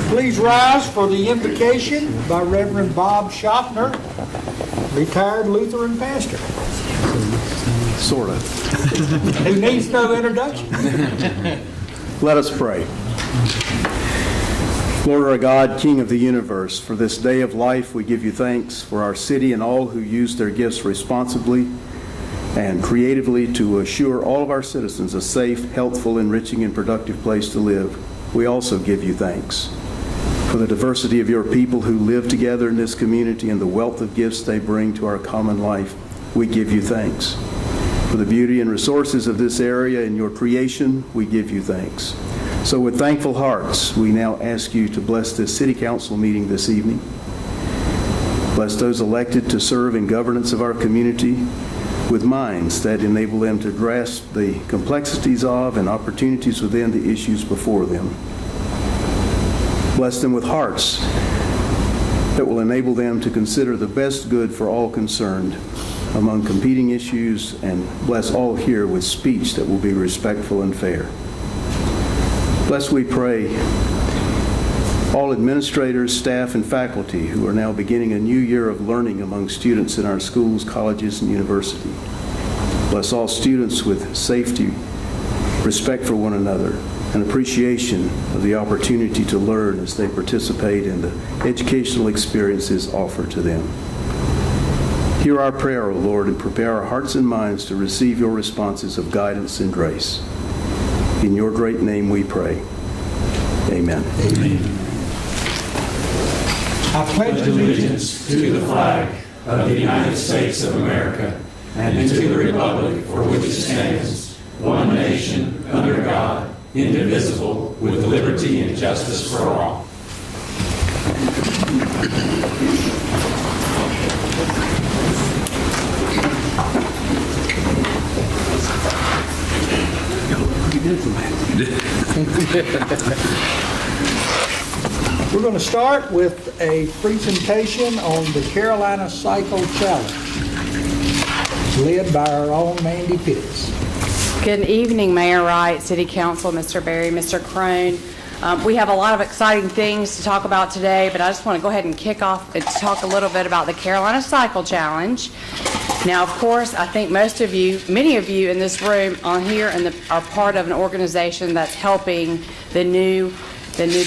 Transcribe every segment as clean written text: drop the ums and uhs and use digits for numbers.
Please rise for the invocation by Reverend Bob Schaffner, retired Lutheran pastor. Sort of. Who needs no introduction. Let us pray. Lord our God, King of the universe, for this day of life we give you thanks for our city and all who use their gifts responsibly and creatively to assure all of our citizens a safe, healthful, enriching, and productive place to live. We also give you thanks for the diversity of your people who live together in this community and the wealth of gifts they bring to our common life. We give you thanks. For the beauty and resources of this area and your creation, we give you thanks. So with thankful hearts, we now ask you to bless this City Council meeting this evening. Bless those elected to serve in governance of our community with minds that enable them to grasp the complexities of and opportunities within the issues before them. Bless them with hearts that will enable them to consider the best good for all concerned among competing issues, and bless all here with speech that will be respectful and fair. Bless, we pray, all administrators, staff, and faculty who are now beginning a new year of learning among students in our schools, colleges, and university. Bless all students with safety, respect for one another, and appreciation of the opportunity to learn as they participate in the educational experiences offered to them. Hear our prayer, O Lord, and prepare our hearts and minds to receive your responses of guidance and grace. In your great name we pray. Amen. Amen. I pledge Allegiance to the flag of the United States of America and to the republic for which it stands, one nation, under God, indivisible, with liberty and justice for all. We're going to start with a presentation on the Carolina Cycle Challenge, led by our own Mandy Pitts. Good evening, Mayor Wright, City Council, Mr. Berry, Mr. Crone. We have a lot of exciting things to talk about today, but I just want to go ahead and kick off and talk a little bit about the Carolina Cycle Challenge. Now, of course, I think most of you, many of you in this room on here are part of an organization that's helping the new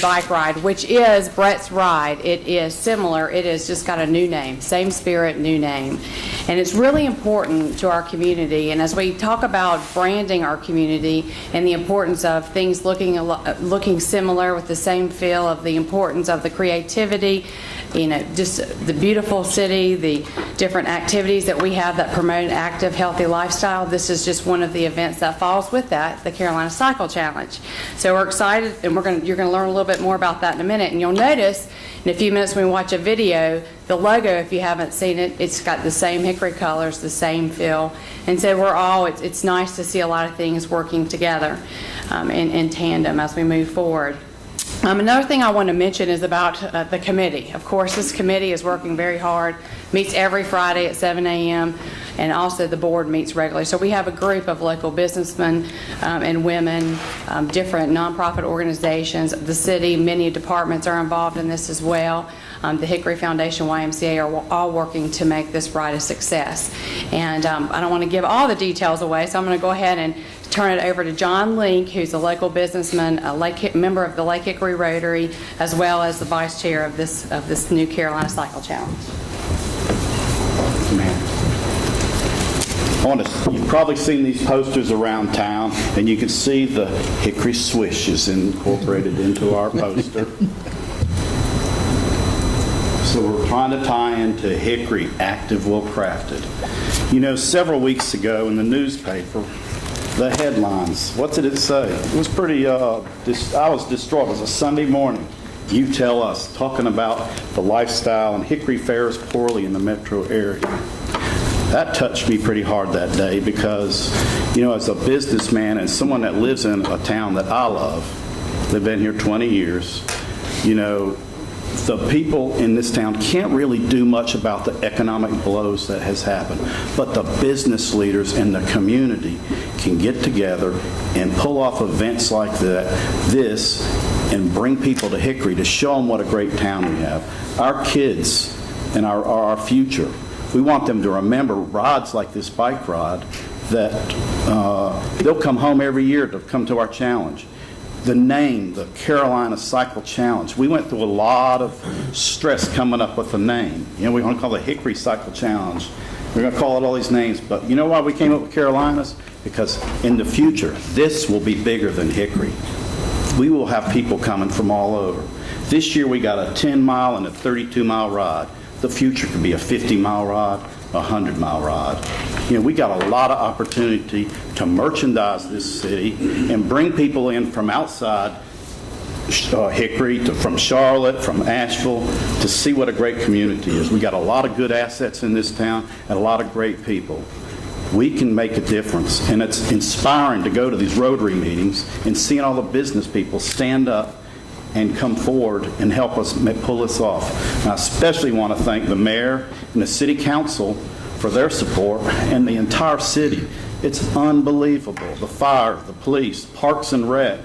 bike ride, which is Brett's Ride. It is similar. It has just got a new name, same spirit, new name. And it's really important to our community. And as we talk about branding our community and the importance of things looking similar with the same feel, of the importance of the creativity, just the beautiful city, the different activities that we have that promote an active, healthy lifestyle. This is just one of the events that falls with that, the Carolina Cycle Challenge. So we're excited, and you're going to learn a little bit more about that in a minute. And you'll notice in a few minutes when we watch a video, the logo, if you haven't seen it, it's got the same hickory colors, the same feel. And so it's nice to see a lot of things working together in tandem as we move forward. Another thing I want to mention is about the committee. Of course, this committee is working very hard, meets every Friday at 7 a.m., and also the board meets regularly. So we have a group of local businessmen and women, different nonprofit organizations, the city, many departments are involved in this as well. The Hickory Foundation, YMCA are all working to make this ride a success. And I don't want to give all the details away, so I'm going to go ahead and turn it over to John Link, who's a local businessman, a member of the Lake Hickory Rotary, as well as the vice chair of this new Carolina Cycle Challenge. You've probably seen these posters around town, and you can see the Hickory swishes incorporated into our poster. So we're trying to tie into Hickory, active, well crafted. Several weeks ago in the newspaper, the headlines, what did it say? It was pretty, I was distraught. It was a Sunday morning. You Tell Us, talking about the lifestyle, and Hickory fares poorly in the metro area. That touched me pretty hard that day because, as a businessman and someone that lives in a town that I love, they've been here 20 years, the people in this town can't really do much about the economic blows that has happened, but the business leaders in the community can get together and pull off events like this and bring people to Hickory to show them what a great town we have. Our kids and our future, we want them to remember rides like this bike ride that they'll come home every year to come to our challenge. The name, the Carolina Cycle Challenge, we went through a lot of stress coming up with the name. You know, we want to call it the Hickory Cycle Challenge. We're going to call it all these names, but you know why we came up with Carolinas? Because in the future, this will be bigger than Hickory. We will have people coming from all over. This year we got a 10-mile and a 32-mile ride. The future could be a 50-mile ride, a 100-mile ride. You know, we got a lot of opportunity to merchandise this city and bring people in from outside Hickory, from Charlotte, from Asheville, to see what a great community is. We got a lot of good assets in this town and a lot of great people. We can make a difference, and it's inspiring to go to these Rotary meetings and seeing all the business people stand up and come forward and help us pull this off. And I especially want to thank the mayor and the city council for their support and the entire city. It's unbelievable. The fire, the police, Parks and Rec,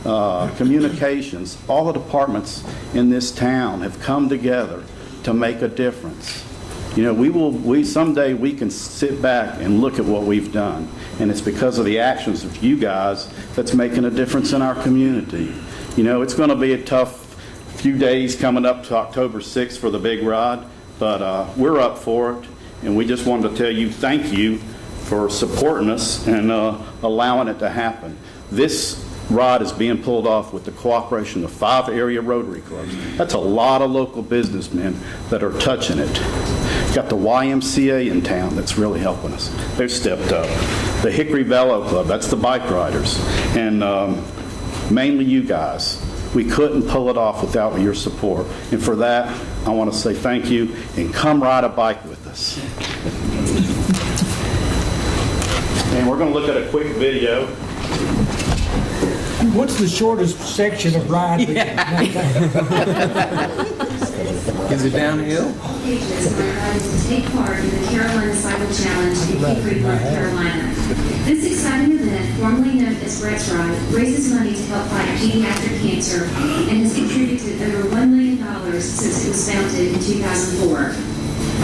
communications, all the departments in this town have come together to make a difference. You know, someday we can sit back and look at what we've done, and it's because of the actions of you guys that's making a difference in our community. You know, it's going to be a tough few days coming up to October 6th for the big ride, but we're up for it, and we just wanted to tell you thank you for supporting us and allowing it to happen. This ride is being pulled off with the cooperation of 5 area Rotary clubs. That's a lot of local businessmen that are touching it. Got the YMCA in town that's really helping us. They've stepped up. The Hickory Velo Club, that's the bike riders. And mainly you guys. We couldn't pull it off without your support. And for that, I want to say thank you, and come ride a bike with us. And we're going to look at a quick video. What's the shortest section of ride? Is it downhill? Pages are invited to take part in the Carolina Cycle Challenge in Hickory, North Carolina. This exciting event, formerly known as Brett's Ride, raises money to help fight pediatric cancer and has contributed over $1 million since it was founded in 2004.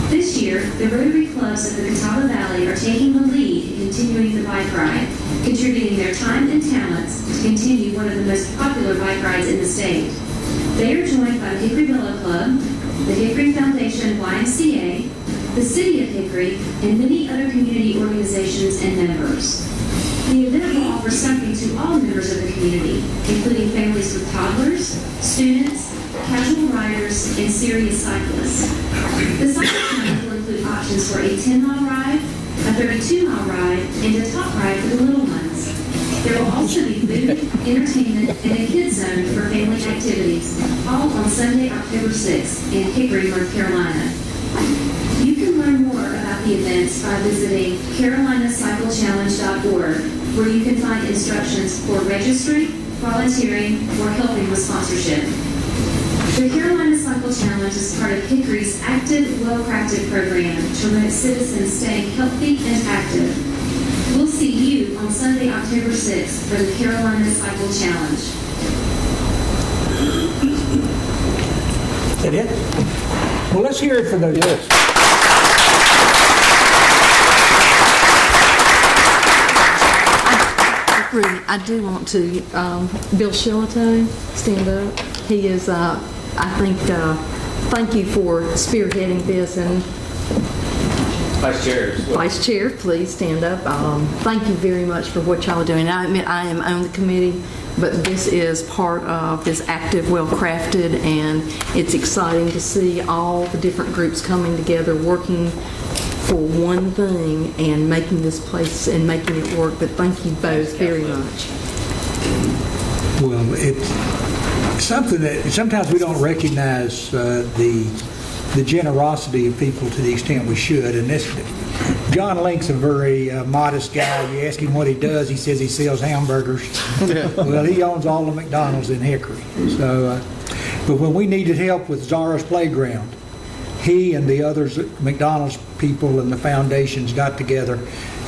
This year, the Rotary clubs of the Catawba Valley are taking the lead in continuing the bike ride, contributing their time and talents to continue one of the most popular bike rides in the state. They are joined by the Hickory Velo Club, the Hickory Foundation YMCA, the City of Hickory, and many other community organizations and members. The event will offer something to all members of the community, including families with toddlers, students, casual riders, and serious cyclists. The cycle challenge will include options for a 10-mile ride, a 32-mile ride, and a top ride for the little ones. There will also be food, entertainment, and a kids zone for family activities, all on Sunday, October 6th in Hickory, North Carolina. You can learn more about the events by visiting carolinacyclechallenge.org, where you can find instructions for registering, volunteering, or helping with sponsorship. The Carolina Cycle Challenge is part of Hickory's active, well-crafted program to promote citizens staying healthy and active. We'll see you on Sunday, October 6th for the Carolina Cycle Challenge. Is that it? Well, let's hear it for those. Yes. I do want to, Bill Shillito, stand up. He is, I think, thank you for spearheading this, and Vice Chair. Vice Chair, please stand up. Thank you very much for what y'all are doing. I admit I am on the committee, but this is part of this active, well-crafted, and it's exciting to see all the different groups coming together, working for one thing and making this place and making it work. But thank you both very much. Well, it's something that sometimes we don't recognize the generosity of people to the extent we should. And this, John Link's a very modest guy. You ask him what he does, he says he sells hamburgers. Well, he owns all the McDonald's in Hickory. So But when we needed help with Zara's Playground, he and the others, McDonald's people and the foundations got together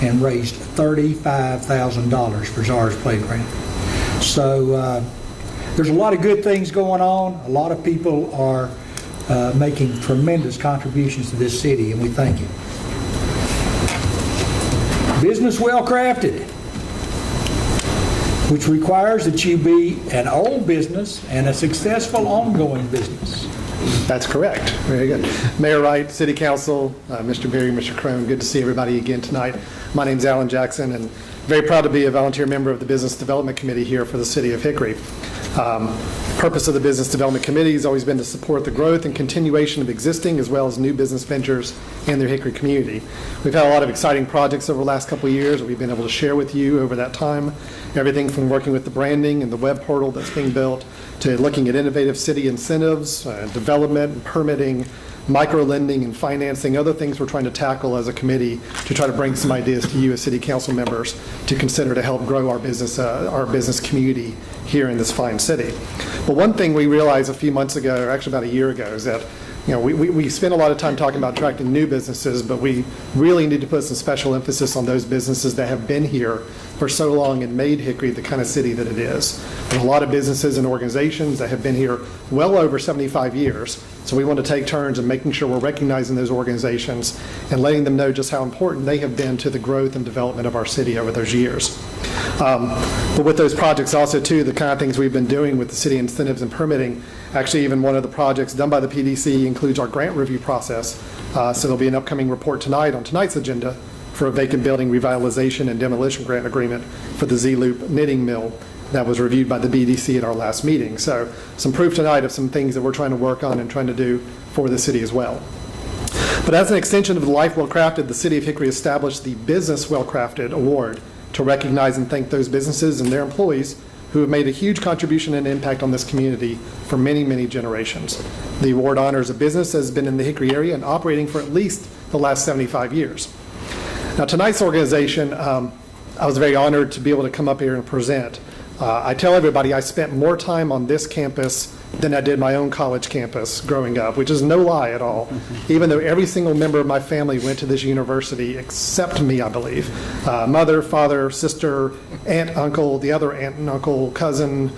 and raised $35,000 for Zara's Playground. So there's a lot of good things going on. A lot of people are making tremendous contributions to this city, and we thank you. Business well crafted, which requires that you be an old business and a successful ongoing business. That's correct. Very good. Mayor Wright, City Council, Mr. Berry, Mr. Crone, good to see everybody again tonight. My name's Alan Jackson, and very proud to be a volunteer member of the Business Development Committee here for the City of Hickory. Purpose of the Business Development Committee has always been to support the growth and continuation of existing as well as new business ventures in the Hickory community. We've had a lot of exciting projects over the last couple of years that we've been able to share with you over that time. Everything from working with the branding and the web portal that's being built to looking at innovative city incentives, development and permitting, micro-lending and financing, other things we're trying to tackle as a committee to try to bring some ideas to you as city council members to consider to help grow our business community here in this fine city. But one thing we realized a few months ago, or actually about a year ago, is that we spend a lot of time talking about attracting new businesses, but we really need to put some special emphasis on those businesses that have been here for so long and made Hickory the kind of city that it is. There's a lot of businesses and organizations that have been here well over 75 years, so we want to take turns in making sure we're recognizing those organizations and letting them know just how important they have been to the growth and development of our city over those years. But with those projects also, too, the kind of things we've been doing with the city incentives and permitting, actually even one of the projects done by the PDC includes our grant review process. So there'll be an upcoming report tonight on tonight's agenda for a vacant building revitalization and demolition grant agreement for the Z-Loop knitting mill that was reviewed by the BDC at our last meeting. So some proof tonight of some things that we're trying to work on and trying to do for the city as well. But as an extension of the Life Well Crafted, the City of Hickory established the Business Well Crafted Award to recognize and thank those businesses and their employees who have made a huge contribution and impact on this community for many, many generations. The award honors a business that has been in the Hickory area and operating for at least the last 75 years. Now, tonight's organization, I was very honored to be able to come up here and present. I tell everybody I spent more time on this campus than I did my own college campus growing up, which is no lie at all, even though every single member of my family went to this university except me, I believe. Mother, father, sister, aunt, uncle, the other aunt and uncle, cousin,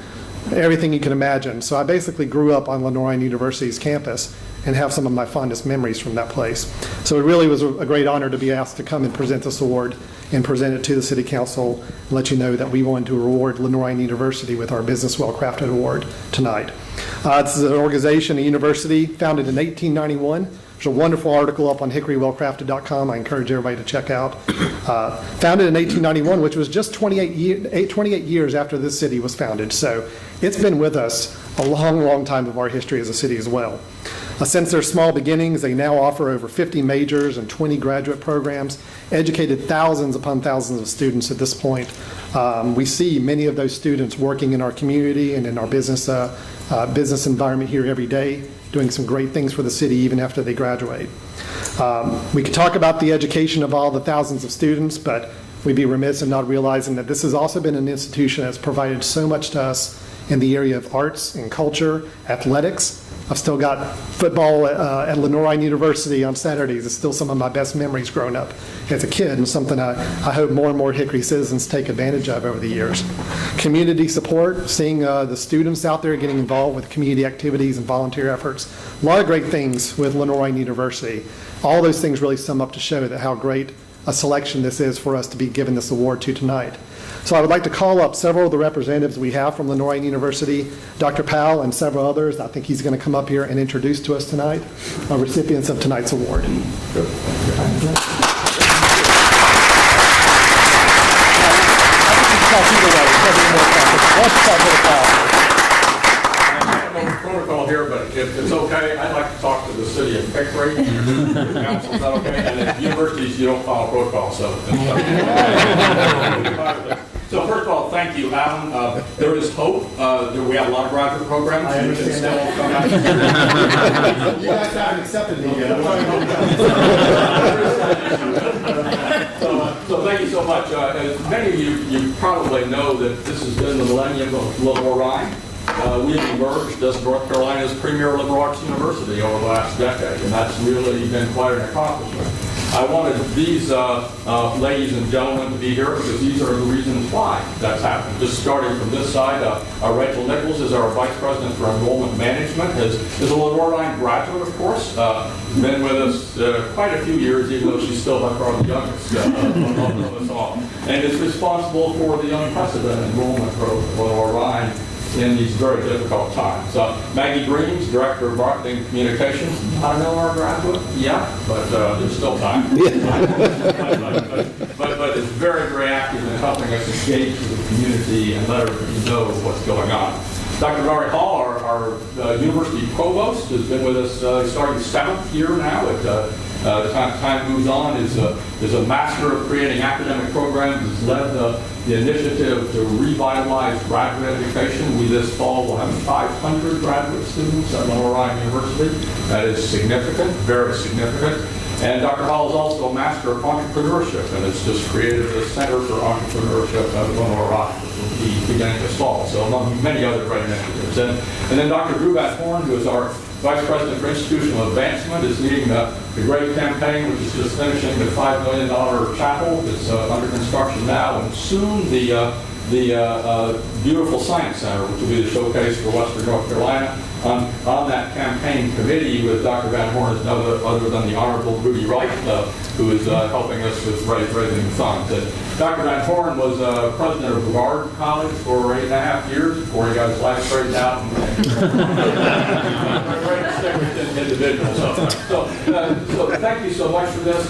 everything you can imagine. So I basically grew up on Lenoir University's campus and have some of my fondest memories from that place. So it really was a great honor to be asked to come and present this award and present it to the City Council and let you know that we wanted to reward Lenoir University with our Business Well Crafted Award tonight. This is an organization, a university founded in 1891. There's a wonderful article up on hickorywellcrafted.com I encourage everybody to check out. Founded in 1891, which was just 28 years after this city was founded. So it's been with us a long, long time of our history as a city as well. Since their small beginnings, they now offer over 50 majors and 20 graduate programs, educated thousands upon thousands of students at this point. We see many of those students working in our community and in our business environment here every day, doing some great things for the city even after they graduate. We could talk about the education of all the thousands of students, but we'd be remiss in not realizing that this has also been an institution that's provided so much to us in the area of arts and culture, athletics. I've still got football at Lenoir University on Saturdays. It's still some of my best memories growing up as a kid, and something I hope more and more Hickory citizens take advantage of over the years. Community support, seeing the students out there getting involved with community activities and volunteer efforts. A lot of great things with Lenoir University. All those things really sum up to show that how great a selection this is for us to be given this award to tonight. So I would like to call up several of the representatives we have from Lenoir University, Dr. Powell and several others. I think he's going to come up here and introduce to us tonight our recipients of tonight's award. Protocol here, but if it's okay, I'd like to talk to the city of Hickory. Council, is that okay? And at universities, you don't follow protocol, so. So first of all, thank you, Alan. There is hope. We have a lot of graduate programs. I understand that. You guys haven't accepted me yet. So thank you so much. As many of you probably know that this has been the millennium of Lenoir Rhine. we have emerged as North Carolina's premier liberal arts university over the last decade, and that's really been quite an accomplishment. I wanted these ladies and gentlemen to be here because these are the reasons why that's happened. Just starting from this side, Rachel Nichols is our Vice President for Enrollment Management, is a Lenore Ryan graduate, of course, been with us quite a few years, even though she's still by far the youngest of us all, and is responsible for the unprecedented enrollment growth of Lenore Ryan in these very difficult times. Maggie Greaves, Director of Marketing and Communications, I know our graduate, yeah, but there's still time. but is very, very active in helping us engage with the community and let everybody know what's going on. Dr. Gary Hall, our University Provost, has been with us starting the 7th year now. The time moves on, is a master of creating academic programs, has led the initiative to revitalize graduate education. We this fall will have 500 graduate students at Lenore Ryan University. That is significant, very significant. And Dr. Hall is also a master of entrepreneurship and has just created the Center for Entrepreneurship at Lenore Ryan, which will be beginning this fall, so among many other great initiatives. And then Dr. Drew Van Horn, who is our Vice President for Institutional Advancement, is leading the great campaign, which is just finishing the $5 million chapel that's under construction now, and soon the beautiful Science Center, which will be the showcase for Western North Carolina. On that campaign committee with Dr. Van Horn is none other than the Honorable Rudy Wright, who is helping us with raising funds. And Dr. Van Horn was president of Brevard College for 8.5 years before he got his life straightened out. And very distinguished individual. So thank you so much for this.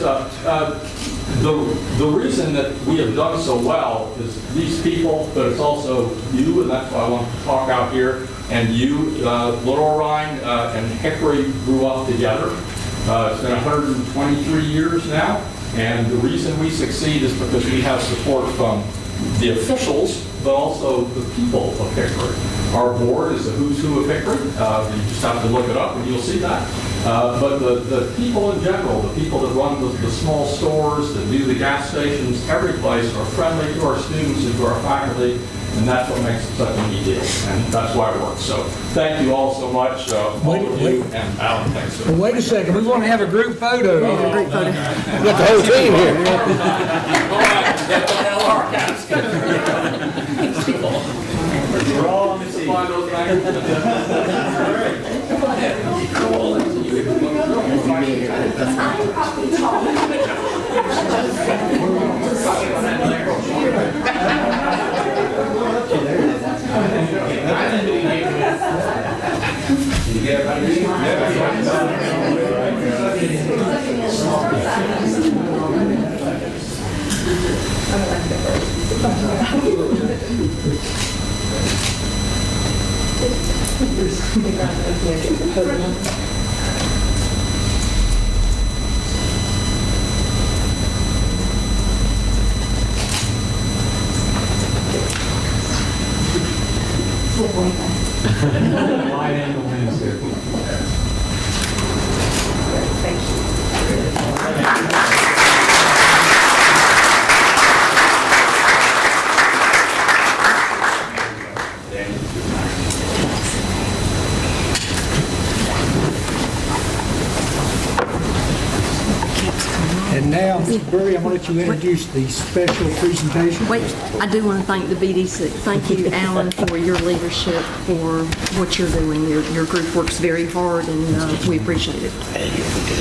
The reason that we have done so well is these people, but it's also you, and that's why I want to talk out here. And you, Lenore Ryan and Hickory grew up together. It's been 123 years now, and the reason we succeed is because we have support from the officials, but also the people of Hickory. Our board is the who's who of Hickory. You just have to look it up and you'll see that. But the people in general, the people that run the small stores, that do the gas stations, every place are friendly to our students and to our faculty, and that's what makes it such a neat deal, and that's why it works. So thank you all so much, all of you, and Alan, thanks so much. Wait a second, we want to have a group photo. A group photo. We got the whole team here. We're all on the team. Wide angle lens here. Thank you. And now, Mr. Burry, I'm going to let you introduce the special presentation. Wait, I do want to thank the BDC. Thank you, Alan, for your leadership, for what you're doing. Your group works very hard, and we appreciate it.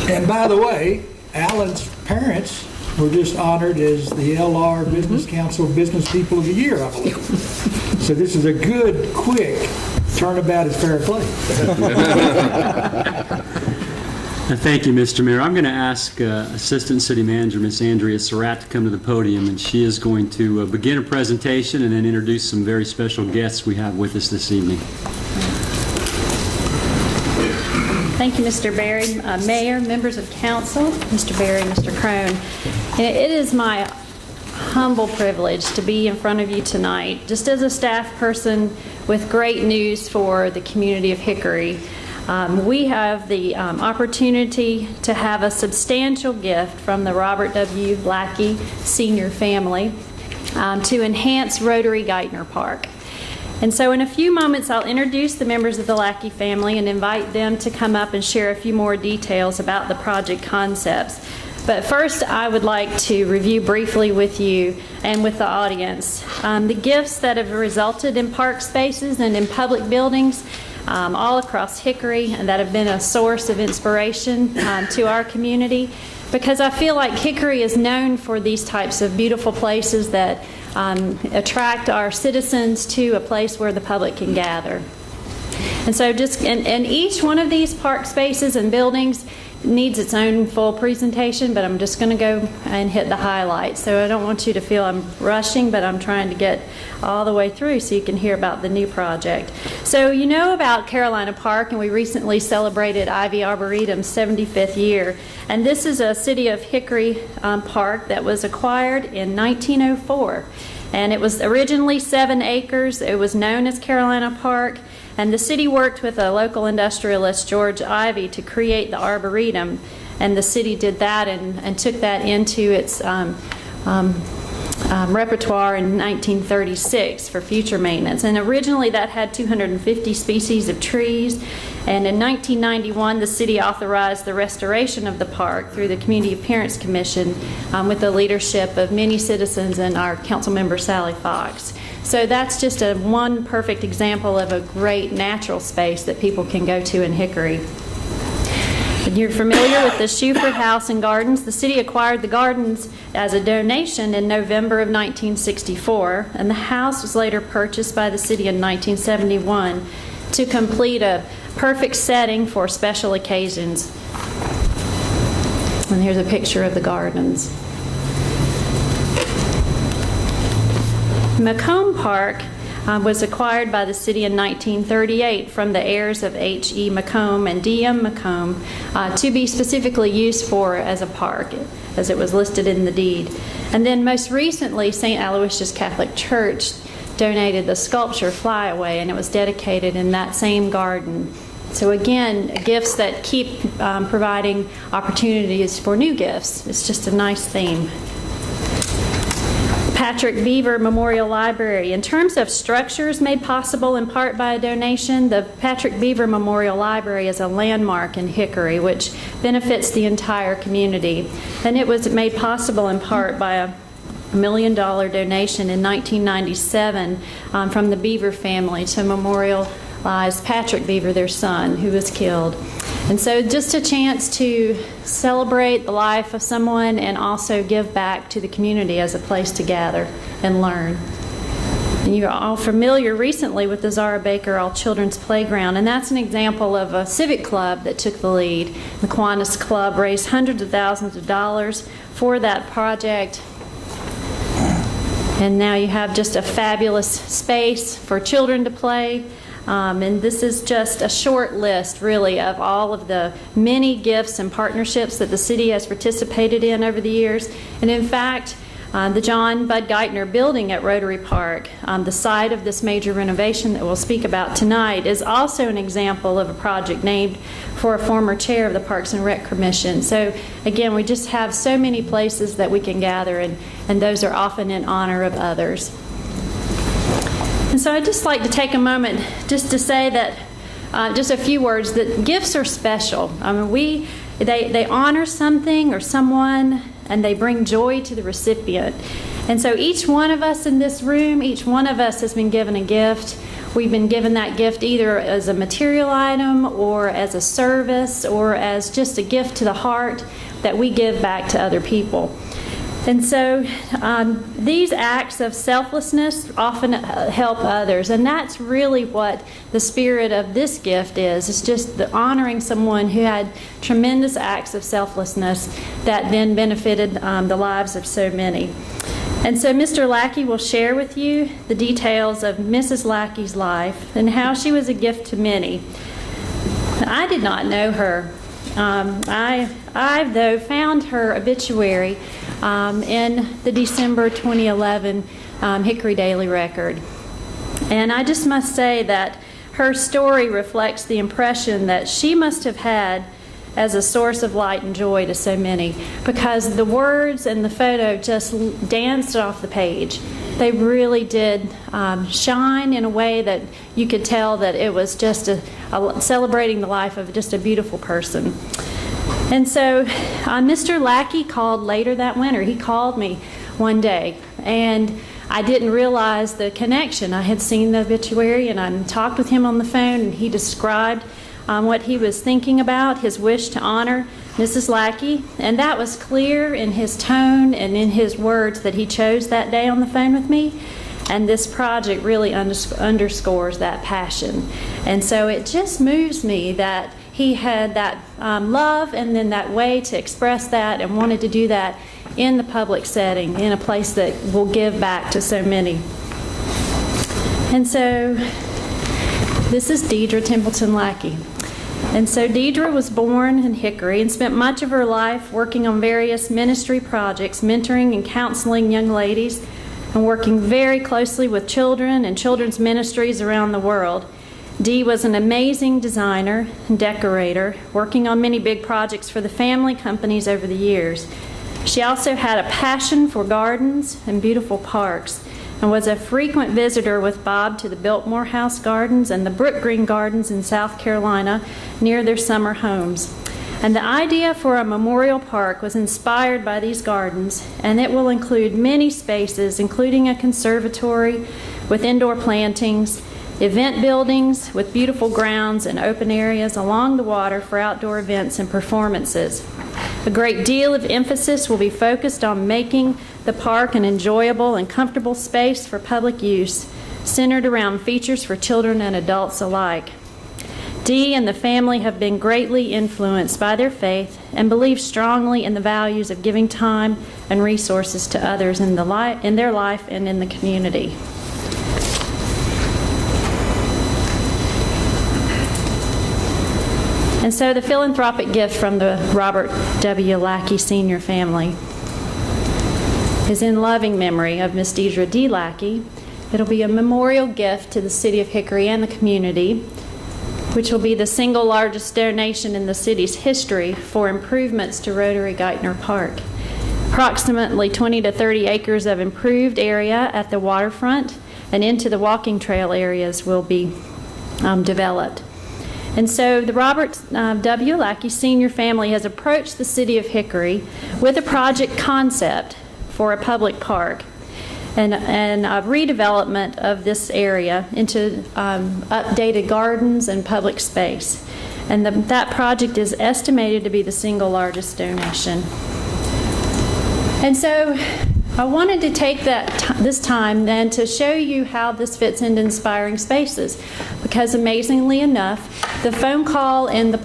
And by the way, Alan's parents were just honored as the LR Business Council Business People of the Year, I believe. So this is a good, quick turnabout is fair play. Thank you, Mr. Mayor. I'm going to ask Assistant City Manager, Ms. Andrea Surratt, to come to the podium, and she is going to begin a presentation and then introduce some very special guests we have with us this evening. Thank you, Mr. Berry. Mayor, members of council, Mr. Berry, Mr. Crone. It is my humble privilege to be in front of you tonight, just as a staff person with great news for the community of Hickory. We have the opportunity to have a substantial gift from the Robert W. Blackie Senior family to enhance Rotary Geithner Park. And so in a few moments, I'll introduce the members of the Lackey family and invite them to come up and share a few more details about the project concepts. But first, I would like to review briefly with you and with the audience the gifts that have resulted in park spaces and in public buildings all across Hickory, and that have been a source of inspiration to our community, because I feel like Hickory is known for these types of beautiful places that attract our citizens to a place where the public can gather. And so and each one of these park spaces and buildings needs its own full presentation, but I'm just going to go and hit the highlights. So I don't want you to feel I'm rushing, but I'm trying to get all the way through so you can hear about the new project. So you know about Carolina Park, and we recently celebrated Ivy Arboretum's 75th year. And this is a City of Hickory park that was acquired in 1904. And it was originally 7 acres. It was known as Carolina Park. And the city worked with a local industrialist, George Ivy, to create the Arboretum. And the city did that and took that into its repertoire in 1936 for future maintenance. And originally that had 250 species of trees. And in 1991, the city authorized the restoration of the park through the Community Appearance Commission with the leadership of many citizens and our council member, Sally Fox. So that's just one perfect example of a great natural space that people can go to in Hickory. You're familiar with the Shuford House and Gardens. The city acquired the gardens as a donation in November of 1964, and the house was later purchased by the city in 1971 to complete a perfect setting for special occasions. And here's a picture of the gardens. Macomb Park was acquired by the city in 1938 from the heirs of H.E. Macomb and D.M. Macomb to be specifically used as a park, as it was listed in the deed. And then most recently, St. Aloysius Catholic Church donated the sculpture Flyaway, and it was dedicated in that same garden. So again, gifts that keep providing opportunities for new gifts. It's just a nice theme. Patrick Beaver Memorial Library. In terms of structures made possible in part by a donation, the Patrick Beaver Memorial Library is a landmark in Hickory which benefits the entire community. And it was made possible in part by a $1 million donation in 1997 from the Beaver family to memorialize Patrick Beaver, their son, who was killed. And so just a chance to celebrate the life of someone and also give back to the community as a place to gather and learn. And you're all familiar recently with the Zara Baker All Children's Playground, and that's an example of a civic club that took the lead. The Kiwanis Club raised hundreds of thousands of dollars for that project. And now you have just a fabulous space for children to play. And this is just a short list, really, of all of the many gifts and partnerships that the city has participated in over the years. And in fact, the John Bud Geithner building at Rotary Park, the site of this major renovation that we'll speak about tonight, is also an example of a project named for a former chair of the Parks and Rec Commission. So again, we just have so many places that we can gather, and those are often in honor of others. And so I'd just like to take a moment just to say that, just a few words, that gifts are special. I mean, they honor something or someone, and they bring joy to the recipient. And so each one of us in this room, each one of us has been given a gift. We've been given that gift either as a material item or as a service or as just a gift to the heart that we give back to other people. And so these acts of selflessness often help others, and that's really what the spirit of this gift is. It's just the honoring someone who had tremendous acts of selflessness that then benefited the lives of so many. And so Mr. Lackey will share with you the details of Mrs. Lackey's life and how she was a gift to many. Now, I did not know her. I, though, found her obituary in the December 2011 Hickory Daily Record. And I just must say that her story reflects the impression that she must have had as a source of light and joy to so many, because the words and the photo just danced off the page. They really did shine in a way that you could tell that it was just celebrating the life of just a beautiful person. And so Mr. Lackey called later that winter. He called me one day, and I didn't realize the connection. I had seen the obituary, and I talked with him on the phone, and he described what he was thinking about, his wish to honor Mrs. Lackey, and that was clear in his tone and in his words that he chose that day on the phone with me. And this project really underscores that passion. And so it just moves me that he had that love and then that way to express that and wanted to do that in the public setting, in a place that will give back to so many. And so this is Deidre Templeton Lackey. And so Deidre was born in Hickory and spent much of her life working on various ministry projects, mentoring and counseling young ladies, and working very closely with children and children's ministries around the world. Dee was an amazing designer and decorator, working on many big projects for the family companies over the years. She also had a passion for gardens and beautiful parks, and was a frequent visitor with Bob to the Biltmore House Gardens and the Brook Green Gardens in South Carolina near their summer homes. And the idea for a memorial park was inspired by these gardens, and it will include many spaces, including a conservatory with indoor plantings, event buildings with beautiful grounds and open areas along the water for outdoor events and performances. A great deal of emphasis will be focused on making the park an enjoyable and comfortable space for public use, centered around features for children and adults alike. Dee and the family have been greatly influenced by their faith and believe strongly in the values of giving time and resources to others in their life and in the community. And so the philanthropic gift from the Robert W. Lackey Sr. family is in loving memory of Miss Deidre D. Lackey. It'll be a memorial gift to the city of Hickory and the community, which will be the single largest donation in the city's history for improvements to Rotary Geithner Park. Approximately 20 to 30 acres of improved area at the waterfront and into the walking trail areas will be developed. And so the Robert W. Lackey Sr. family has approached the city of Hickory with a project concept for a public park and a redevelopment of this area into updated gardens and public space. And that project is estimated to be the single largest donation. And so I wanted to take this time then to show you how this fits into Inspiring Spaces, because amazingly enough, the phone call and the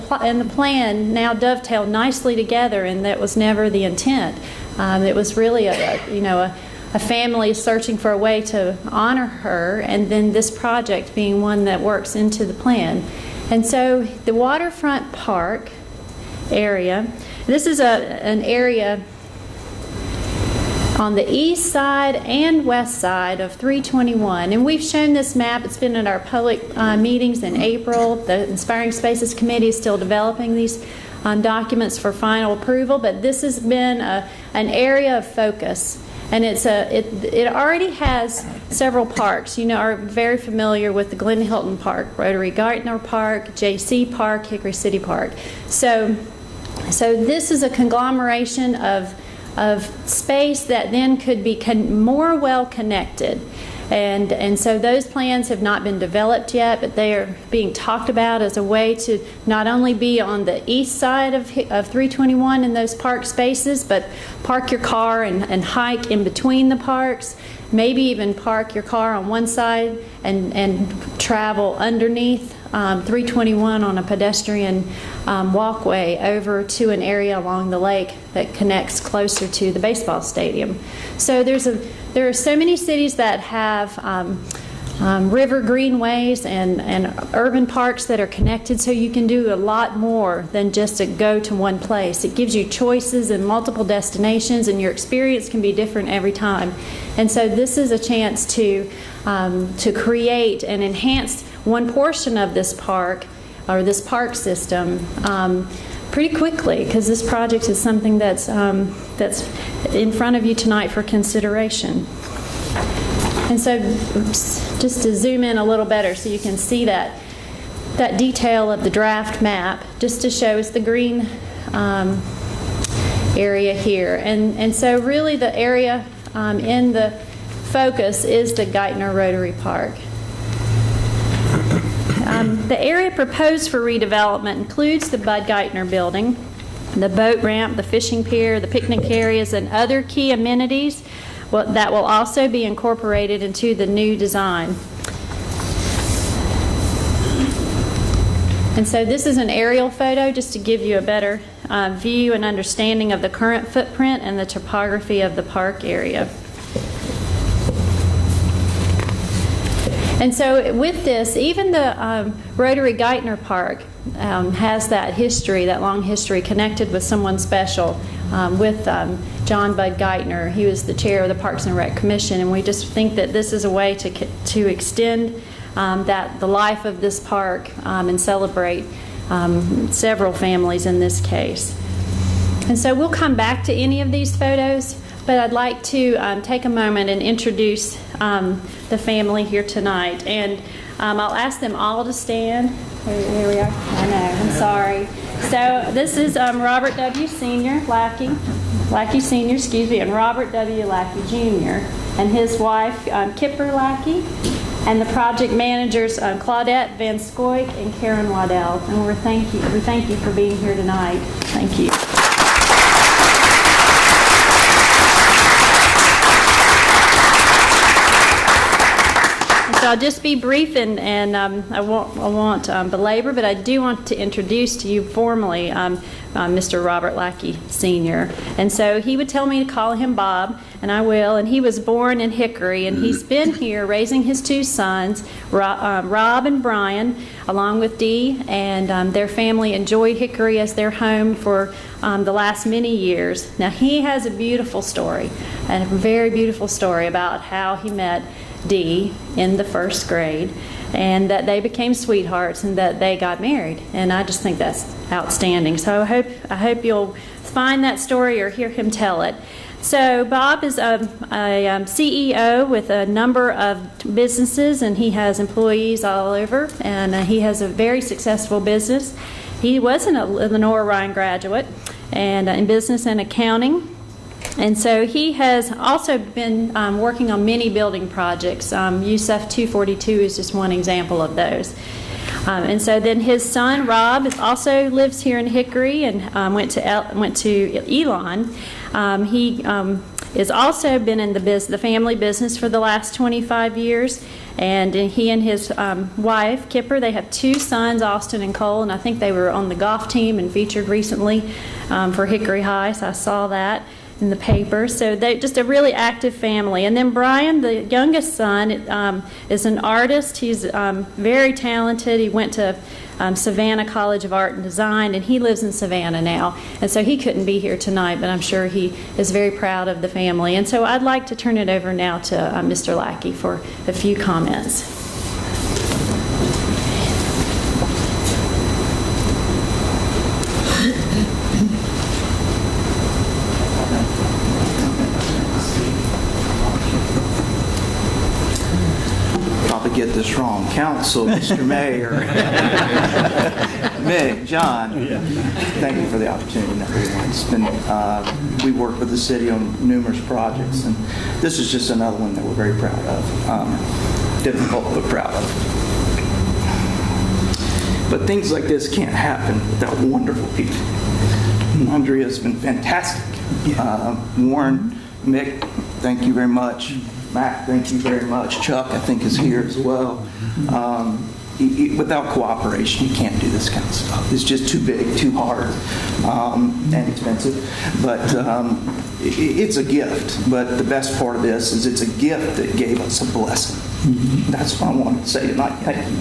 plan now dovetail nicely together, and that was never the intent. It was really a family searching for a way to honor her, and then this project being one that works into the plan. And so the waterfront park area, this is an area on the east side and west side of 321. And we've shown this map. It's been at our public meetings in April. The Inspiring Spaces Committee is still developing these documents for final approval, but this has been an area of focus. And it already has several parks. You know, are very familiar with the Glen Hilton Park, Rotary Geithner Park, JC Park, Hickory City Park. So this is a conglomeration of space that then could be more well connected. And so those plans have not been developed yet, but they are being talked about as a way to not only be on the east side of 321 in those park spaces, but park your car and hike in between the parks, maybe even park your car on one side and travel underneath 321 on a pedestrian walkway over to an area along the lake that connects closer to the baseball stadium. So there are so many cities that have river greenways and urban parks that are connected, so you can do a lot more than just to go to one place. It gives you choices and multiple destinations, and your experience can be different every time. And so this is a chance to create and enhance one portion of this park, or this park system, pretty quickly, because this project is something that's in front of you tonight for consideration. And so, just to zoom in a little better so you can see that detail of the draft map, just to show us the green area here. And so really the area in the focus is the Geithner Rotary Park. The area proposed for redevelopment includes the Bud Geithner building, the boat ramp, the fishing pier, the picnic areas, and other key amenities that will also be incorporated into the new design. And so this is an aerial photo just to give you a better view and understanding of the current footprint and the topography of the park area. And so with this, even the Rotary Geithner Park has that history, that long history connected with someone special, with John Bud Geithner. He was the chair of the Parks and Rec Commission, and we just think that this is a way to extend the life of this park and celebrate several families in this case. And so we'll come back to any of these photos, but I'd like to take a moment and introduce the family here tonight. And I'll ask them all to stand. Here we are. I know, I'm sorry. So this is Robert W. Sr., Lackey Sr., and Robert W. Lackey Jr., and his wife, Kipper Lackey, and the project managers, Claudette Van Scoik and Karen Waddell. And we thank you for being here tonight. Thank you. So I'll just be brief, and I won't belabor, but I do want to introduce to you formally Mr. Robert Lackey Sr. And so he would tell me to call him Bob, and I will. And he was born in Hickory, and he's been here raising his two sons, Rob and Brian, along with Dee, and their family enjoyed Hickory as their home for the last many years. Now he has a beautiful story, and a very beautiful story about how he met Dee in the first grade, and that they became sweethearts and that they got married. And I just think that's outstanding. So I hope you'll find that story or hear him tell it. So Bob is a CEO with a number of businesses, and he has employees all over, and he has a very successful business. He was an Lenore Ryan graduate and in business and accounting. And so he has also been working on many building projects. USF 242 is just one example of those. And so then his son Rob also lives here in Hickory and went to Elon. He has also been in the family business for the last 25 years. And he and his wife, Kipper, they have two sons, Austin and Cole, and I think they were on the golf team and featured recently for Hickory High, so I saw that in the paper. So they just a really active family. And then Brian, the youngest son, is an artist. He's very talented. He went to Savannah College of Art and Design, and he lives in Savannah now. And so he couldn't be here tonight, but I'm sure he is very proud of the family. And so I'd like to turn it over now to Mr. Lackey for a few comments. Get this wrong. Council, Mr. Mayor, Mick, John, thank you for the opportunity, everyone. It's been, we work with the city on numerous projects, and this is just another one that we're very proud of. Difficult, but proud of. But things like this can't happen without wonderful people. Andrea has been fantastic. Warren, Mick, thank you very much. Matt, thank you very much. Chuck, I think, is here as well. Without cooperation, you can't do this kind of stuff. It's just too big, too hard, and expensive. But it's a gift. But the best part of this is it's a gift that gave us a blessing. That's what I wanted to say tonight. Thank you.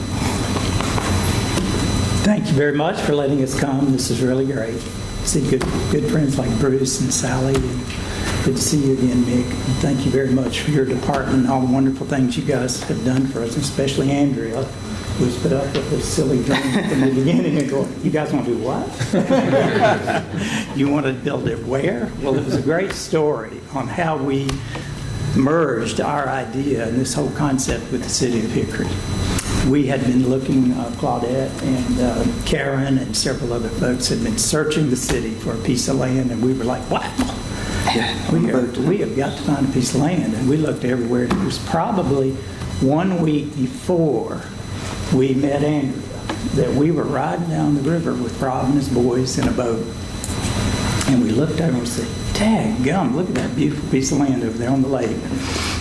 Thank you very much for letting us come. This is really great. See good friends like Bruce and Sally. And good to see you again, Mick. And thank you very much for your department and all the wonderful things you guys have done for us, especially Andrea. was put up with this silly dream from the beginning and going, you guys want to do what? You want to build it where? Well, it was a great story on how we merged our idea and this whole concept with the city of Hickory. We had been looking, Claudette and Karen and several other folks had been searching the city for a piece of land, and we were like, wow, we have got to find a piece of land. And we looked everywhere, and it was probably 1 week before we met Andrea that we were riding down the river with Rob and his boys in a boat. And we looked over and we said, daggum, look at that beautiful piece of land over there on the lake.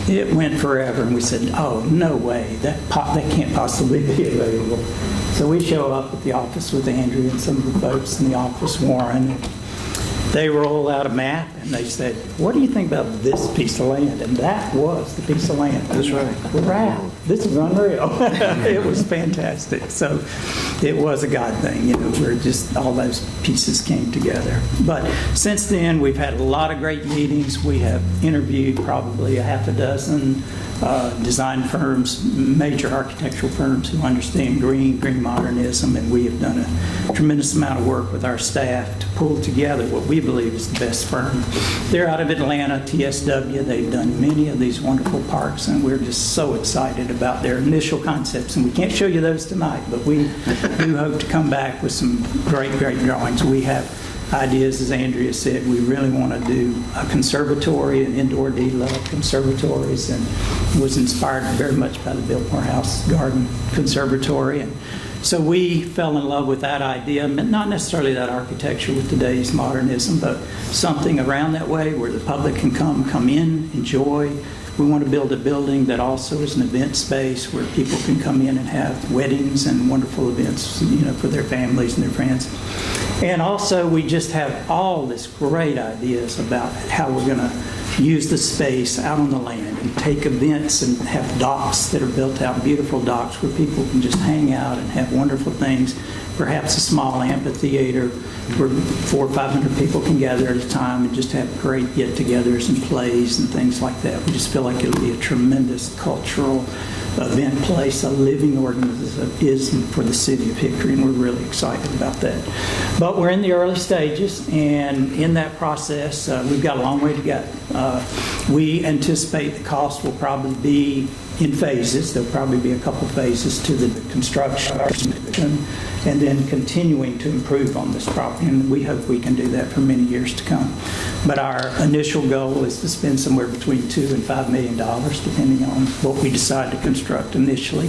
It went forever, and we said, oh, no way, that can't possibly be available. So we show up at the office with Andrea and some of the folks in the office, Warren. They roll out a map, and they said, what do you think about this piece of land? And that was the piece of land. That's right. Wow, this is unreal. It was fantastic. So it was a God thing, where just all those pieces came together. But since then, we've had a lot of great meetings. We have interviewed probably a half a dozen design firms, major architectural firms who understand green modernism, and we have done a tremendous amount of work with our staff to pull together what we believe is the best firm. They're out of Atlanta, TSW. They've done many of these wonderful parks, and we're just so excited about their initial concepts. And we can't show you those tonight, but we do hope to come back with some great drawings. We have ideas, as Andrea said. We really want to do a conservatory, an indoor D-Love conservatories, and was inspired very much by the Biltmore House Garden Conservatory. And so we fell in love with that idea, not necessarily that architecture with today's modernism, but something around that way where the public can come in, enjoy. We want to build a building that also is an event space where people can come in and have weddings and wonderful events, for their families and their friends. And also, we just have all this great ideas about how we're going to use the space out on the land and take events and have docks that are built out, beautiful docks where people can just hang out and have wonderful things. Perhaps a small amphitheater where 400 or 500 people can gather at a time and just have great get-togethers and plays and things like that. We just feel like it'll be a tremendous cultural event place, a living organism for the city of Hickory, and we're really excited about that. But we're in the early stages, and in that process, we've got a long way to go. We anticipate the cost will probably be in phases. There'll probably be a couple phases to the construction and then continuing to improve on this property, and we hope we can do that for many years to come. But our initial goal is to spend somewhere between $2 and $5 million, depending on what we decide to construct initially.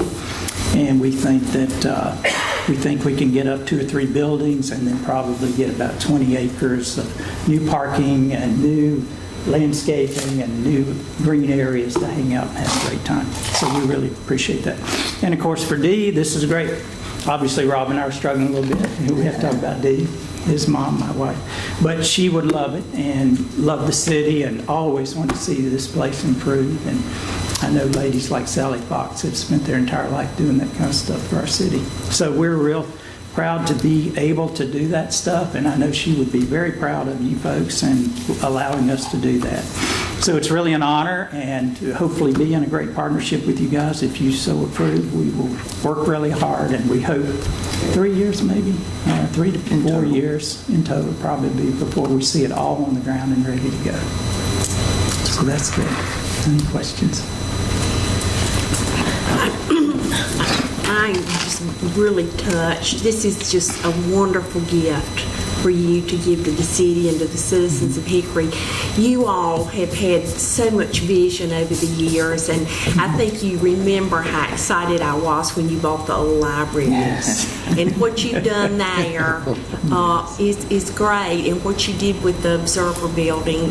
And we think that we can get up 2 or 3 buildings, and then probably get about 20 acres of new parking and new landscaping and new green areas to hang out and have a great time. So we really appreciate that. And of course for Dee, this is great. Obviously Rob and I are struggling a little bit. We have to talk about Dee, his mom, my wife. But she would love it and love the city and always want to see this place improve. And I know ladies like Sally Fox have spent their entire life doing that kind of stuff for our city. So we're real proud to be able to do that stuff, and I know she would be very proud of you folks and allowing us to do that. So it's really an honor, and to hopefully be in a great partnership with you guys. If you so approve, we will work really hard, and we hope 3 years maybe, 3 to 4 years in total probably before we see it all on the ground and ready to go. So that's good. Any questions? I'm just really touched. This is just a wonderful gift for you to give to the city and to the citizens of Hickory. You all have had so much vision over the years, and I think you remember how excited I was when you bought the old libraries. Yes. And what you've done there is great, and what you did with the Observer Building.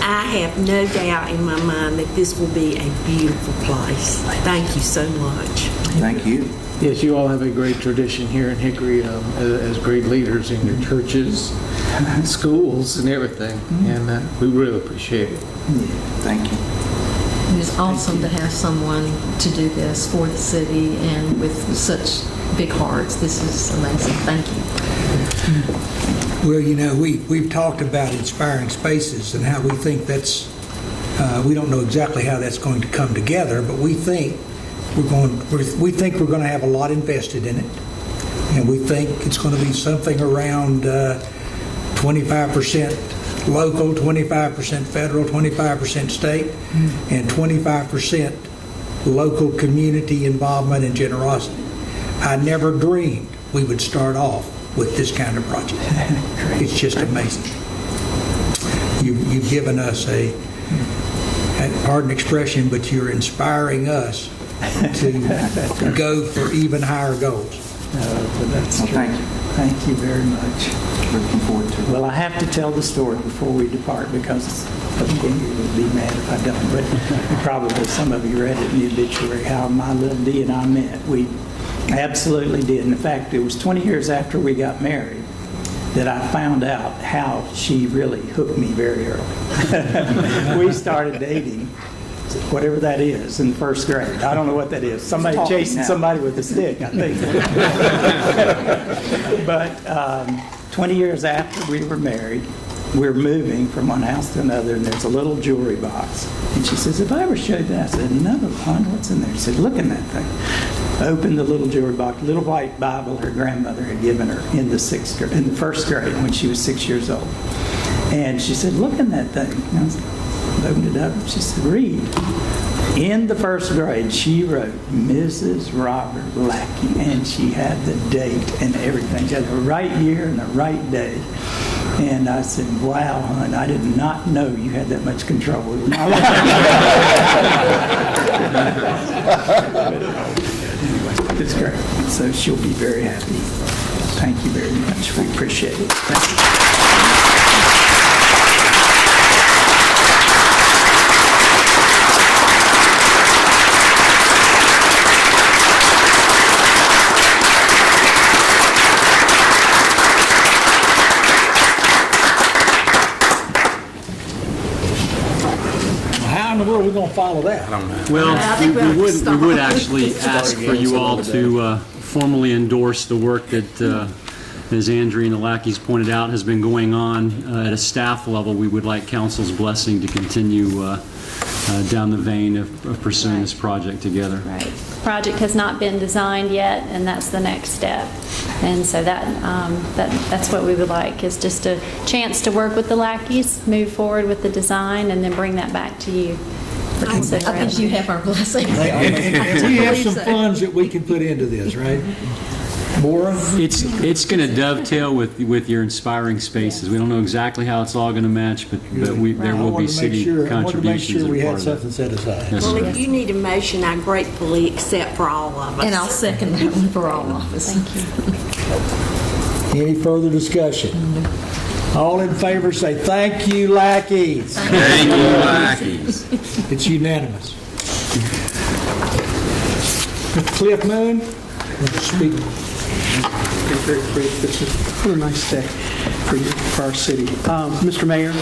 I have no doubt in my mind that this will be a beautiful place. Thank you so much. Thank you. Yes, you all have a great tradition here in Hickory as great leaders in your churches, schools, and everything, and we really appreciate it. Thank you. It is awesome to have someone to do this for the city and with such big hearts. This is amazing. Thank you. Well, we've talked about inspiring spaces and how we think that's, we don't know exactly how that's going to come together, but we think We think we're going to have a lot invested in it, and we think it's going to be something around 25% local, 25% federal, 25% state, and 25% local community involvement and generosity. I never dreamed we would start off with this kind of project. It's just amazing. You've given us pardon expression, but you're inspiring us to go for even higher goals. That's true. Thank you. Thank you very much. Looking forward to it. Well, I have to tell the story before we depart because you would be mad if I don't. But probably some of you read it in the obituary how my little D and I met. We absolutely did. In fact, it was 20 years after we got married that I found out how she really hooked me very early. We started dating, whatever that is, in first grade. I don't know what that is. Somebody chasing somebody with a stick, I think. But 20 years after we were married, we're moving from one house to another, and there's a little jewelry box. And she says, "Have I ever showed you that?" I said, "No, hon, what's in there?" She said, "Look in that thing." Opened the little jewelry box, little white Bible her grandmother had given her in the first grade when she was 6 years old. And she said, "Look in that thing." And I opened it up, and she said, "Read." In the first grade, she wrote Mrs. Robert Lackey, and she had the date and everything. She had the right year and the right day. And I said, "Wow, hon, I did not know you had that much control over my life." Anyway, it's great. So she'll be very happy. Thank you very much. We appreciate it. Thank you. How in the world are we going to follow that? Well, we would actually ask for you all to formally endorse the work that, as Andrea and the lackeys pointed out, has been going on at a staff level. We would like council's blessing to continue down the vein of pursuing this project together. Right. The project has not been designed yet, and that's the next step. And so that's what we would like, is just a chance to work with the lackeys, move forward with the design, and then bring that back to you for consideration. I think you have our blessing. And we have some funds that we can put into this, right? Maura? It's going to dovetail with your inspiring spaces. We don't know exactly how it's all going to match, but there will be city contributions. I wanted to make sure we had as part something set aside. Yes, Well, sir. if you need a motion, I gratefully accept for all of us. And I'll second that one for all of us. Thank you. Any further discussion? All in favor say, "Thank you, lackeys." Thank you, lackeys. It's unanimous. Cliff Moon, speak. Very quick. What a nice day for our city. Mr. Mayor,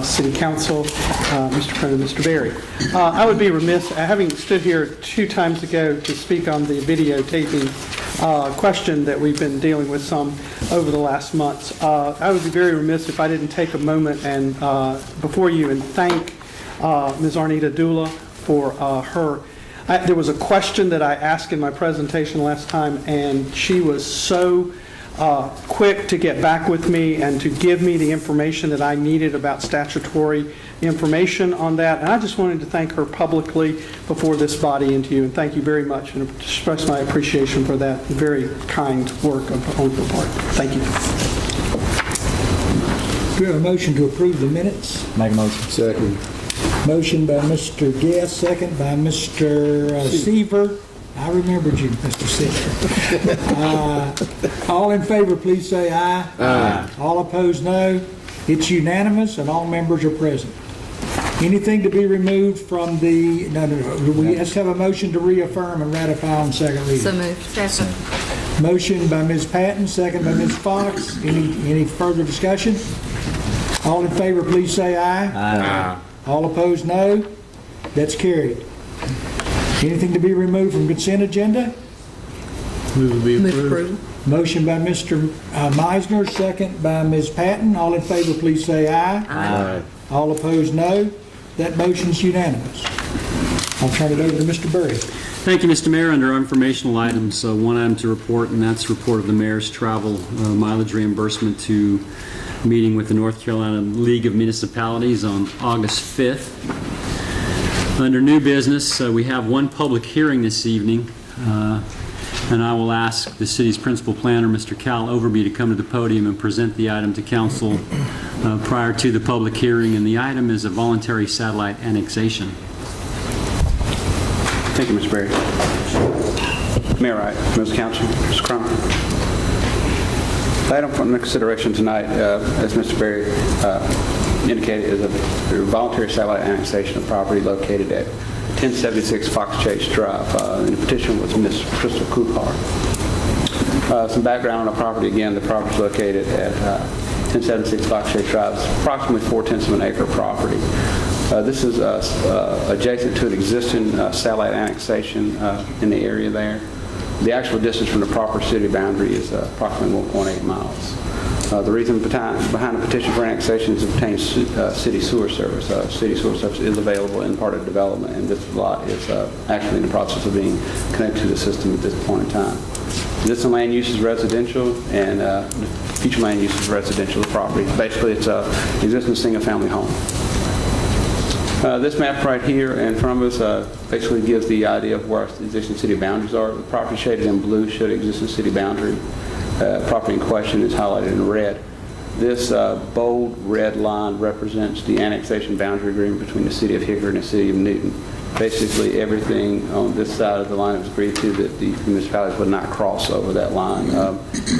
City Council, Mr. President, Mr. Berry. I would be remiss, having stood here 2 times ago to speak on the videotaping question that we've been dealing with some over the last months. I would be very remiss if I didn't take a moment and before you and thank Ms. Arnita Dula for her. There was a question that I asked in my presentation last time, and she was so quick to get back with me and to give me the information that I needed about statutory information on that. And I just wanted to thank her publicly before this body and to you, and thank you very much, and express my appreciation for that very kind work on her part. Thank you. Do we have a motion to approve the minutes? Make a motion. Second. Motion by Mr. Guest, second by Mr. Seaver. I remembered you, Mr. Seaver. All in favor, please say aye. Aye. All opposed, no. It's unanimous, and all members are present. Anything to be removed from the, no. We just have a motion to reaffirm and ratify on second reading. So moved. Second. Motion by Ms. Patton, second by Ms. Fox. Any further discussion? All in favor, please say aye. Aye. All opposed, no. That's carried. Anything to be removed from consent agenda? Move to be Move approved. approval. Motion by Mr. Meisner, second by Ms. Patton. All in favor, please say aye. Aye. All opposed, no. That motion's unanimous. I'll turn it over to Mr. Berry. Thank you, Mr. Mayor. Under our informational items, one item to report, and that's report of the mayor's travel mileage reimbursement to meeting with the North Carolina League of Municipalities on August 5th. Under new business, we have one public hearing this evening, and I will ask the city's principal planner, Mr. Cal Overby, to come to the podium and present the item to council prior to the public hearing, and the item is a voluntary satellite annexation. Thank you, Mr. Berry. Mayor Wright, members of council, Mr. Crum. The item for consideration tonight, as Mr. Berry indicated, is a voluntary satellite annexation of property located at 1076 Fox Chase Drive. And the petition was Ms. Crystal Coupar. Some background on the property. Again, the property is located at 1076 Fox Chase Drive. It's approximately 4/10 of an acre property. This is adjacent to an existing satellite annexation in the area there. The actual distance from the proper city boundary is approximately 1.8 miles. The reason behind the petition for annexation is to obtain city sewer service. City sewer service is available in part of development, and this lot is actually in the process of being connected to the system at this point in time. Existing land use is residential, and future land use is residential. The property, basically, it's an existing single-family home. This map right here in front of us basically gives the idea of where existing city boundaries are. The property shaded in blue shows existing city boundary. Property in question is highlighted in red. This bold red line represents the annexation boundary agreement between the city of Hickory and the city of Newton. Basically, everything on this side of the line was agreed to that the municipalities would not cross over that line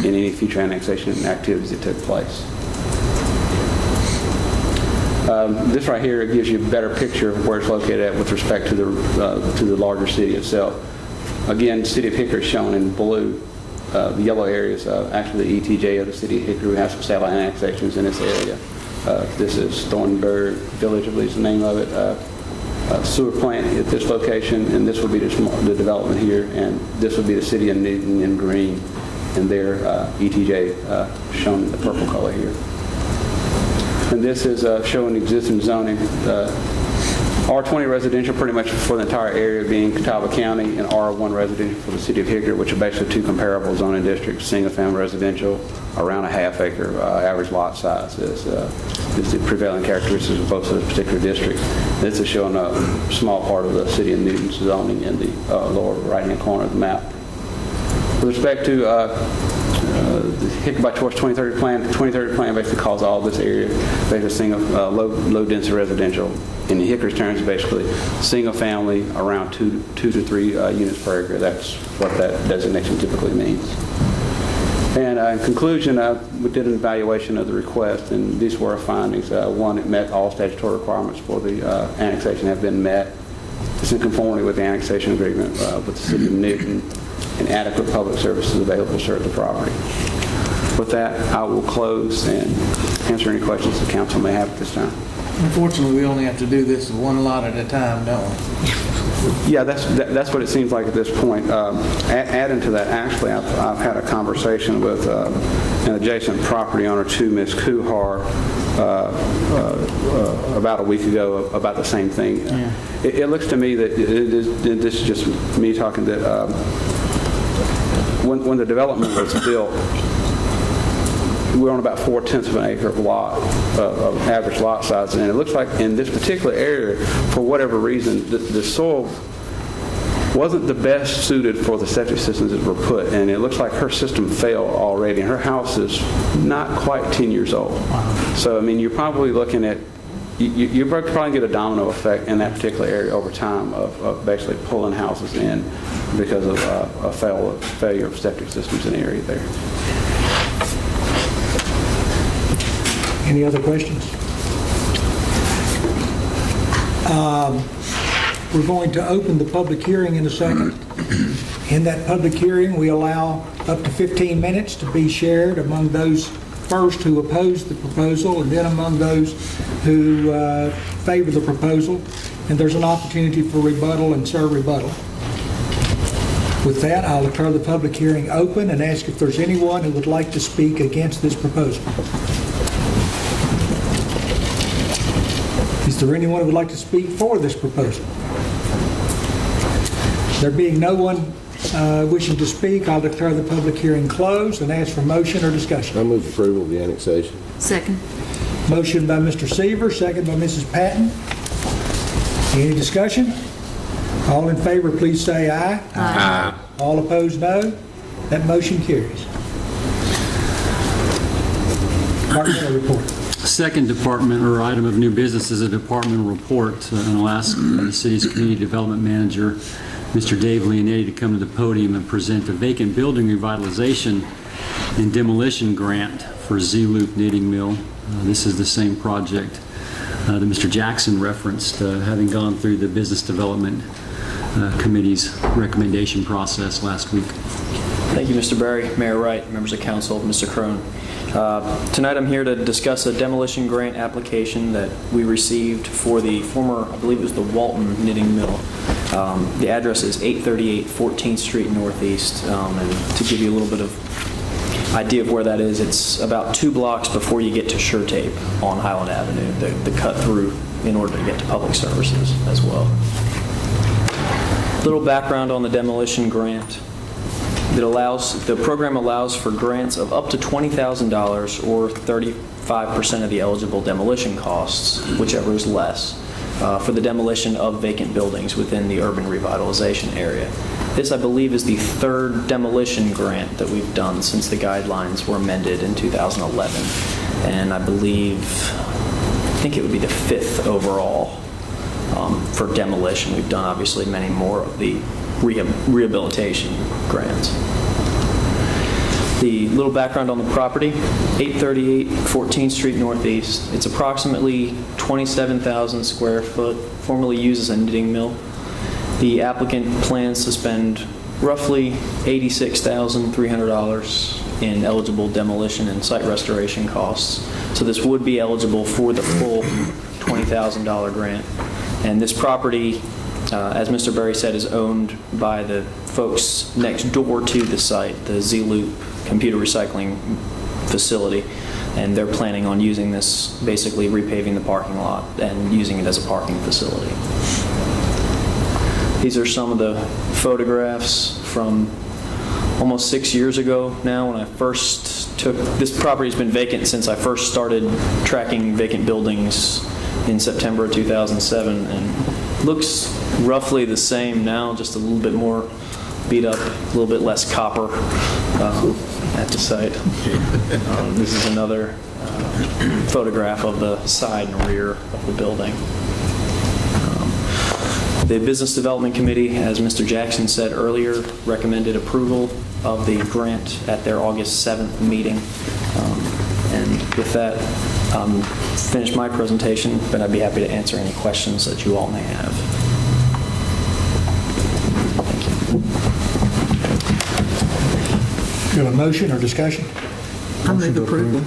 in any future annexation activities that took place. This right here gives you a better picture of where it's located at with respect to the larger city itself. Again, the city of Hickory is shown in blue. The yellow area is actually the ETJ of the city of Hickory. We have some satellite annexations in this area. This is Thornburg Village, I believe is the name of it. Sewer plant at this location, and this would be the development here, and this would be the city of Newton in green, and their ETJ shown in the purple color here. And this is showing existing zoning. R20 residential pretty much for the entire area being Catawba County, and R1 residential for the city of Hickory, which are basically two comparable zoning districts, single-family residential, around a half-acre average lot size is the prevailing characteristics of both of those particular districts. This is showing a small part of the city of Newton's zoning in the lower right-hand corner of the map. With respect to the Hickory by Choice 2030 plan, the 2030 plan basically calls all this area basically single, low-density residential. In Hickory's terms, basically single family around 2 to 3 units per acre. That's what that designation typically means. And in conclusion, we did an evaluation of the request, and these were our findings. One, it met all statutory requirements for the annexation have been met. It's in conformity with the annexation agreement with the city of Newton, and adequate public services available to serve the property. With that, I will close and answer any questions the council may have at this time. Unfortunately, we only have to do this one lot at a time, don't we? Yeah, that's what it seems like at this point. Adding to that, actually, I've had a conversation with an adjacent property owner to Ms. Kuhar about a week ago about the same thing. Yeah. It looks to me that this is just me talking that when the development was built, we're on about 4/10 of an acre of lot, of average lot size, and it looks like in this particular area, for whatever reason, the soil wasn't the best suited for the septic systems that were put, and it looks like her system failed already, and her house is not quite 10 years old. Wow. So, I mean, you're probably looking at, you're probably get a domino effect in that particular area over time of basically pulling houses in because of a failure of septic systems in the area there. Any other questions? We're going to open the public hearing in a second. In that public hearing, we allow up to 15 minutes to be shared among those first who oppose the proposal and then among those who favor the proposal. And there's an opportunity for rebuttal and serve rebuttal. With that, I'll declare the public hearing open and ask if there's anyone who would like to speak against this proposal. Is there anyone who would like to speak for this proposal? There being no one wishing to speak, I'll declare the public hearing closed and ask for motion or discussion. I move approval of the annexation. Second. Motion by Mr. Seaver, second by Mrs. Patton. Any discussion? All in favor, please say aye. Aye. All opposed, no. That motion carries. Departmental report. Second department or item of new business is a departmental report, and I'll ask the city's community development manager, Mr. Dave Leonetti, to come to the podium and present a vacant building revitalization and demolition grant for Z-Loop Knitting Mill. This is the same project that Mr. Jackson referenced, having gone through the Business Development Committee's recommendation process last week. Thank you, Mr. Berry, Mayor Wright, members of council, Mr. Crone. Tonight I'm here to discuss a demolition grant application that we received for the former, I believe it was the Walton Knitting Mill. The address is 838 14th Street Northeast, and to give you a little bit of idea of where that is, it's about 2 blocks before you get to Sure Tape on Highland Avenue, the cut through in order to get to public services as well. Little background on the demolition grant. The program allows for grants of up to $20,000 or 35% of the eligible demolition costs, whichever is less, for the demolition of vacant buildings within the urban revitalization area. This, I believe, is the 3rd demolition grant that we've done since the guidelines were amended in 2011. And I think it would be the 5th overall for demolition. We've done, obviously, many more of the rehabilitation grants. The little background on the property, 838 14th Street Northeast. It's approximately 27,000 square foot, formerly used as a knitting mill. The applicant plans to spend roughly $86,300 in eligible demolition and site restoration costs. So this would be eligible for the full $20,000 grant. And this property, as Mr. Berry said, is owned by the folks next door to the site, the Z-Loop computer recycling facility, and they're planning on using this, basically repaving the parking lot and using it as a parking facility. These are some of the photographs from almost 6 years ago now when I first took, this property's been vacant since I first started tracking vacant buildings in September of 2007, and looks roughly the same now, just a little bit more beat up, a little bit less copper at the site. This is another photograph of the side and rear of the building. The Business Development Committee, as Mr. Jackson said earlier, recommended approval of the grant at their August 7th meeting. And with that, finish my presentation, but I'd be happy to answer any questions that you all may have. Thank you. Do you have a motion or discussion? I move approval.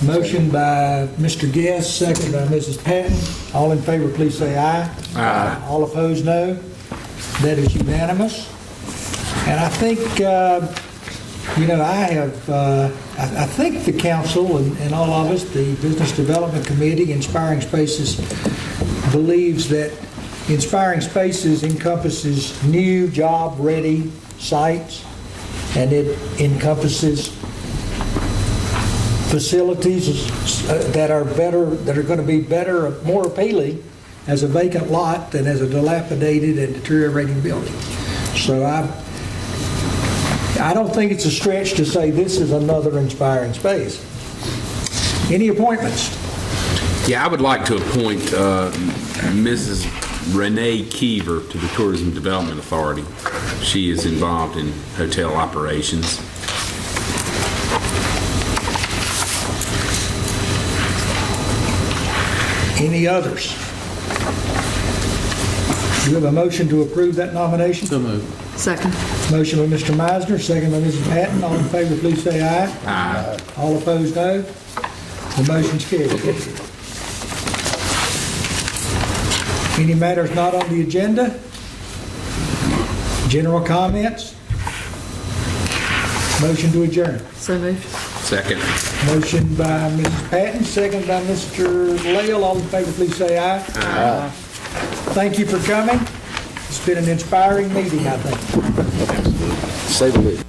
Motion by Mr. Guest, second by Mrs. Patton. All in favor, please say aye. Aye. All opposed, no. That is unanimous. And I think, I think the council and all of us, the Business Development Committee, Inspiring Spaces, believes that Inspiring Spaces encompasses new job-ready sites, and it encompasses facilities that are going to be better, more appealing as a vacant lot than as a dilapidated and deteriorating building. So I don't think it's a stretch to say this is another Inspiring Space. Any appointments? Yeah, I would like to appoint Mrs. Renee Keever to the Tourism Development Authority. She is involved in hotel operations. Any others? Do you have a motion to approve that nomination? So moved. Second. Motion by Mr. Meisner, second by Mrs. Patton. All in favor, please say aye. Aye. All opposed, no. The motion's carried. Any matters not on the agenda? General comments? Motion to adjourn. So moved. Second. Motion by Mrs. Patton, second by Mr. Lael. All in favor, please say aye. Aye. Thank you for coming. It's been an inspiring meeting, I think. Say the least.